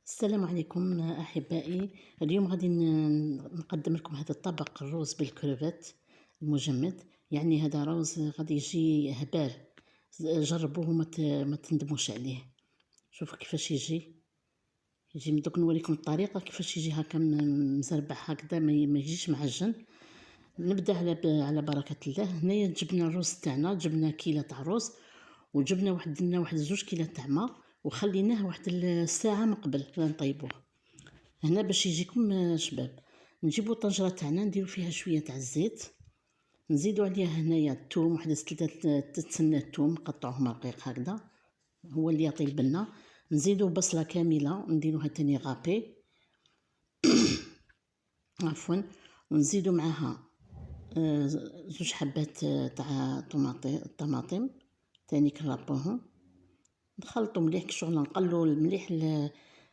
السلام عليكم أحبائي. اليوم غادي نقدم لكم هذا الطبق الروز بالكروفات المجمد. يعني هذا روز غادي يجي هبال، جربوه ما تندموش عليه. شوفوا كيفاش يجي دوك نوريكم الطريقه كيفاش يجي هكا مزربع هكذا، ما يجيش معجن. نبدا على بركه الله. هنايا جبنا الروز تاعنا، جبنا كيلة تاع الروز، وجبنا درنا واحد 2 كيلات تاع ما، وخليناه واحد الساعه من قبل نطيبوه. هنا باش يجيكم شباب، نجيبو الطنجره تاعنا، نديرو فيها شويه تاع الزيت، نزيدو عليها هنايا الثوم، واحد 3 تسنات ثوم نقطعوهم رقيق هكذا، هو اللي يعطي البنه. نزيدو بصله كامله نديروها تاني غابي عفوا، ونزيدو معاها 2 حبات تاع طماطم تاني كنربوهم، نخلطو مليح شغل نقلو مليح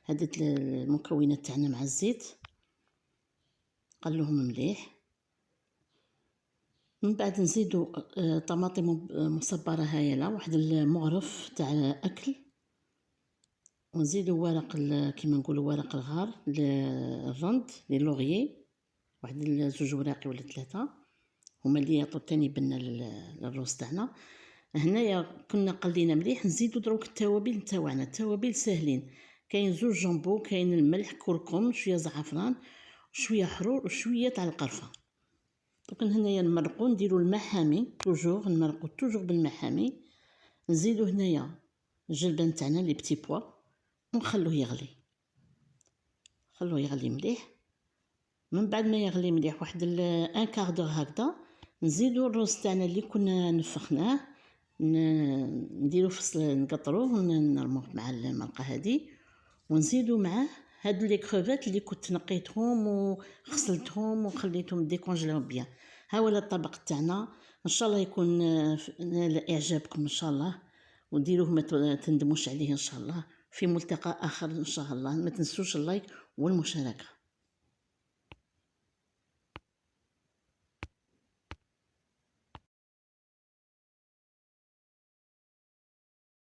هاد المكونات تاعنا مع الزيت، نقلوهم مليح. من بعد نزيدو طماطم مصبره هايله، واحد المغرف تاع اكل، ونزيدو ورق كيما نقولوا ورق الغار الرند لي لوغيي، واحد 2 وراقي ولا 3 هما اللي يعطوا تاني بنه للروز تاعنا. هنايا كنا قلينا مليح. نزيدو دروك التوابل تاعنا، التوابل ساهلين، كاين 2 جامبو، كاين الملح، كركم، شويه زعفران، شويه حرور، وشويه تاع القرفه. دوك هنايا نمرقو، نديرو الماء حامي، توجور نمرقو توجور بالماء حامي. نزيدو هنايا الجلبان تاعنا لي بتي بوا، ونخلوه يغلي، خلوه يغلي مليح. من بعد ما يغلي مليح واحد 1/4 هكذا، نزيدو الروز تاعنا اللي كنا نفخناه، نديرو نقطروه ونرموه مع المرقه هذه، ونزيدو معاه هاد لي كروفات اللي كنت نقيتهم وغسلتهم وخليتهم ديكونجلاو بيان. ها هو الطبق تاعنا، ان شاء الله يكون نال اعجابكم ان شاء الله، وديروه ما تندموش عليه ان شاء الله. في ملتقى اخر ان شاء الله، ما تنسوش اللايك والمشاركه.